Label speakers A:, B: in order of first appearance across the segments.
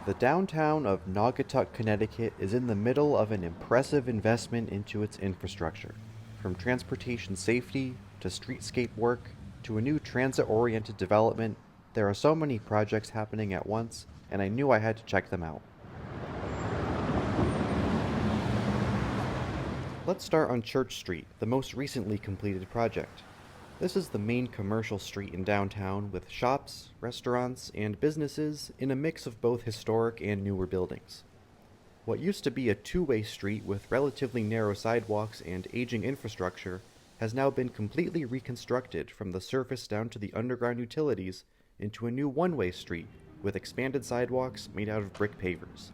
A: The downtown of Naugatuck, Connecticut is in the middle of an impressive investment into its infrastructure. From transportation safety to streetscape work to a new transit-oriented development, there are so many projects happening at once, and I knew I had to check them out. Let's start on Church Street, the most recently completed project. This is the main commercial street in downtown with shops, restaurants, and businesses in a mix of both historic and newer buildings. What used to be a two-way street with relatively narrow sidewalks and aging infrastructure has now been completely reconstructed from the surface down to the underground utilities into a new one-way street with expanded sidewalks made out of brick pavers.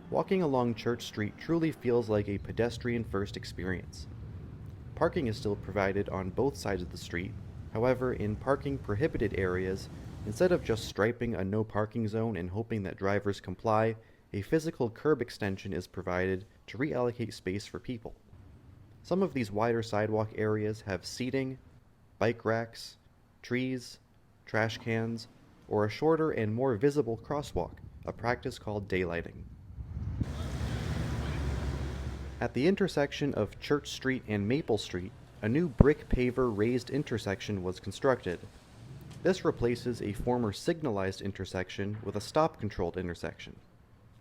A: Walking along Church Street truly feels like a pedestrian-first experience. Parking is still provided on both sides of the street. However, in parking prohibited areas, instead of just striping a no parking zone and hoping that drivers comply, a physical curb extension is provided to reallocate space for people. Some of these wider sidewalk areas have seating, bike racks, trees, trash cans, or a shorter and more visible crosswalk, a practice called daylighting. At the intersection of Church Street and Maple Street, a new brick paver raised intersection was constructed. This replaces a former signalized intersection with a stop-controlled intersection.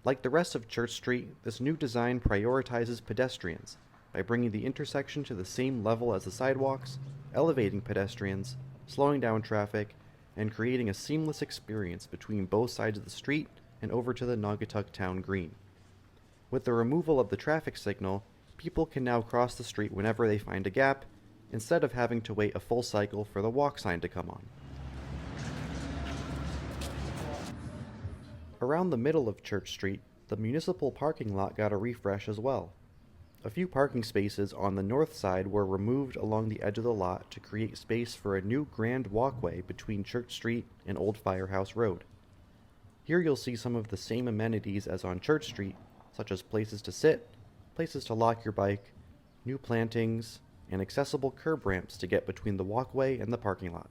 A: Like the rest of Church Street, this new design prioritizes pedestrians by bringing the intersection to the same level as the sidewalks, elevating pedestrians, slowing down traffic, and creating a seamless experience between both sides of the street and over to the Naugatuck Town Green. With the removal of the traffic signal, people can now cross the street whenever they find a gap, instead of having to wait a full cycle for the walk sign to come on. Around the middle of Church Street, the municipal parking lot got a refresh as well. A few parking spaces on the north side were removed along the edge of the lot to create space for a new grand walkway between Church Street and Old Firehouse Road. Here you'll see some of the same amenities as on Church Street, such as places to sit, places to lock your bike, new plantings, and accessible curb ramps to get between the walkway and the parking lot.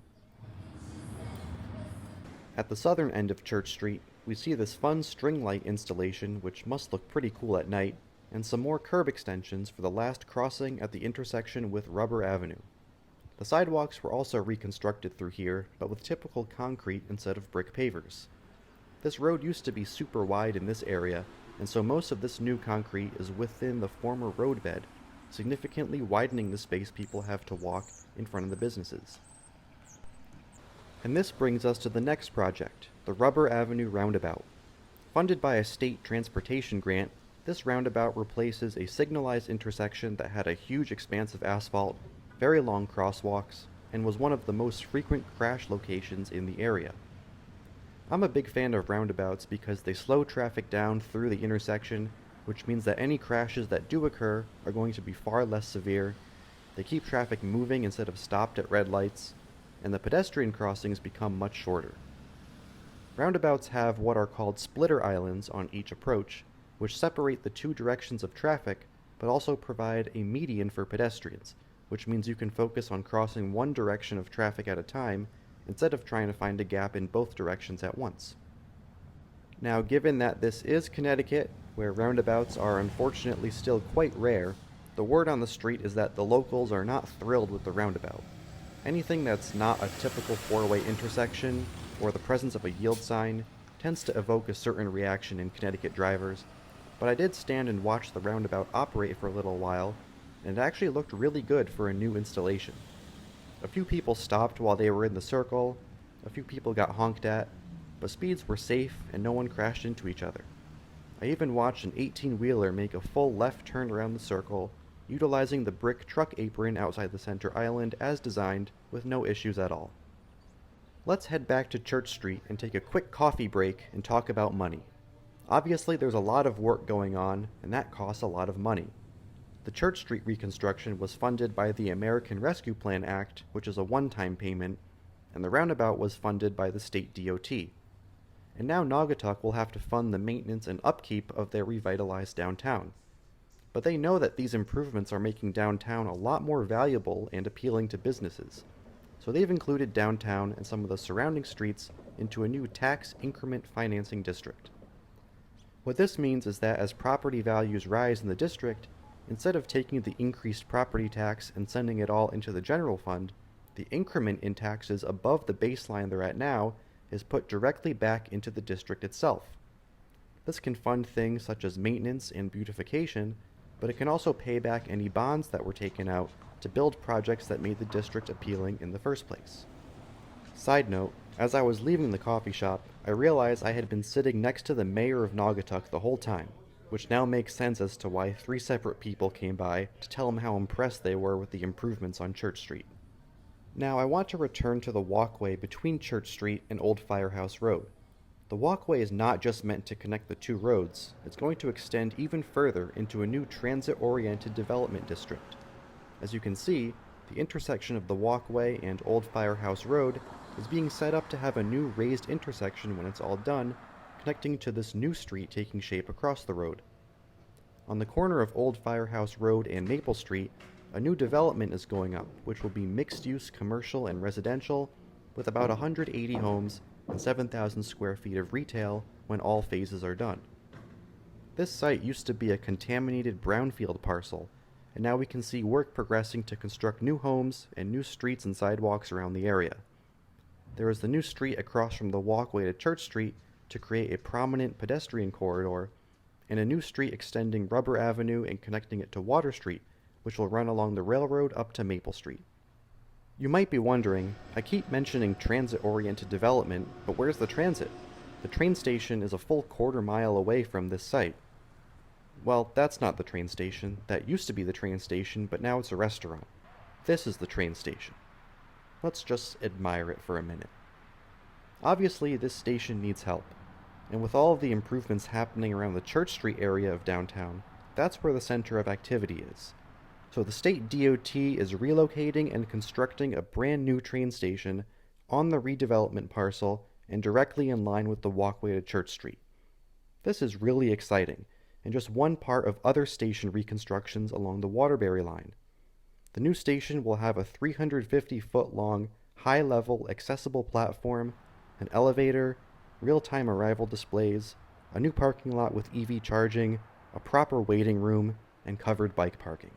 A: At the southern end of Church Street, we see this fun string light installation which must look pretty cool at night, and some more curb extensions for the last crossing at the intersection with Rubber Avenue. The sidewalks were also reconstructed through here, but with typical concrete instead of brick pavers. This road used to be super wide in this area, and so most of this new concrete is within the former roadbed, significantly widening the space people have to walk in front of the businesses. And this brings us to the next project, the Rubber Avenue Roundabout. Funded by a state transportation grant, this roundabout replaces a signalized intersection that had a huge expanse of asphalt, very long crosswalks, and was one of the most frequent crash locations in the area. I'm a big fan of roundabouts because they slow traffic down through the intersection, which means that any crashes that do occur are going to be far less severe. They keep traffic moving instead of stopped at red lights, and the pedestrian crossings become much shorter. Roundabouts have what are called splitter islands on each approach, which separate the two directions of traffic, but also provide a median for pedestrians, which means you can focus on crossing one direction of traffic at a time instead of trying to find a gap in both directions at once. Now, given that this is Connecticut, where roundabouts are unfortunately still quite rare, the word on the street is that the locals are not thrilled with the roundabout. Anything that's not a typical four-way intersection, or the presence of a yield sign, tends to evoke a certain reaction in Connecticut drivers, but I did stand and watch the roundabout operate for a little while, and it actually looked really good for a new installation. A few people stopped while they were in the circle, a few people got honked at, but speeds were safe and no one crashed into each other. I even watched an 18-wheeler make a full left turn around the circle, utilizing the brick truck apron outside the center island as designed, with no issues at all. Let's head back to Church Street and take a quick coffee break and talk about money. Obviously, there's a lot of work going on, and that costs a lot of money. The Church Street reconstruction was funded by the American Rescue Plan Act, which is a one-time payment, and the roundabout was funded by the state DOT. And now Naugatuck will have to fund the maintenance and upkeep of their revitalized downtown. But they know that these improvements are making downtown a lot more valuable and appealing to businesses. So they've included downtown and some of the surrounding streets into a new tax increment financing district. What this means is that as property values rise in the district, instead of taking the increased property tax and sending it all into the general fund, the increment in taxes above the baseline they're at now is put directly back into the district itself. This can fund things such as maintenance and beautification, but it can also pay back any bonds that were taken out to build projects that made the district appealing in the first place. Side note, as I was leaving the coffee shop, I realized I had been sitting next to the mayor of Naugatuck the whole time, which now makes sense as to why 3 separate people came by to tell him how impressed they were with the improvements on Church Street. Now I want to return to the walkway between Church Street and Old Firehouse Road. The walkway is not just meant to connect the 2 roads, it's going to extend even further into a new transit-oriented development district. As you can see, the intersection of the walkway and Old Firehouse Road is being set up to have a new raised intersection when it's all done, connecting to this new street taking shape across the road. On the corner of Old Firehouse Road and Maple Street, a new development is going up, which will be mixed-use commercial and residential, with about 180 homes and 7,000 square feet of retail when all phases are done. This site used to be a contaminated brownfield parcel, and now we can see work progressing to construct new homes and new streets and sidewalks around the area. There is the new street across from the walkway to Church Street to create a prominent pedestrian corridor, and a new street extending Rubber Avenue and connecting it to Water Street, which will run along the railroad up to Maple Street. You might be wondering, I keep mentioning transit-oriented development, but where's the transit? The train station is a full quarter-mile away from this site. Well, that's not the train station. That used to be the train station, but now it's a restaurant. This is the train station. Let's just admire it for a minute. Obviously, this station needs help, and with all of the improvements happening around the Church Street area of downtown, that's where the center of activity is. So the state DOT is relocating and constructing a brand new train station on the redevelopment parcel and directly in line with the walkway to Church Street. This is really exciting, and just one part of other station reconstructions along the Waterbury line. The new station will have a 350-foot-long, high-level, accessible platform, an elevator, real-time arrival displays, a new parking lot with EV charging, a proper waiting room, and covered bike parking.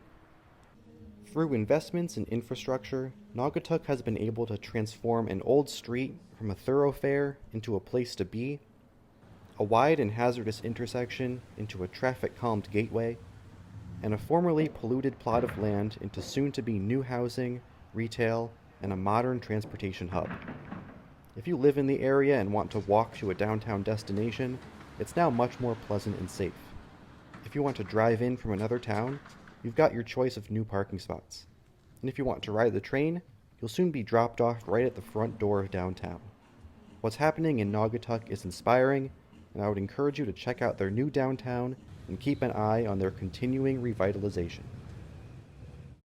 A: Through investments in infrastructure, Naugatuck has been able to transform an old street from a thoroughfare into a place to be, a wide and hazardous intersection into a traffic-calmed gateway, and a formerly polluted plot of land into soon-to-be new housing, retail, and a modern transportation hub. If you live in the area and want to walk to a downtown destination, it's now much more pleasant and safe. If you want to drive in from another town, you've got your choice of new parking spots. And if you want to ride the train, you'll soon be dropped off right at the front door of downtown. What's happening in Naugatuck is inspiring, and I would encourage you to check out their new downtown and keep an eye on their continuing revitalization.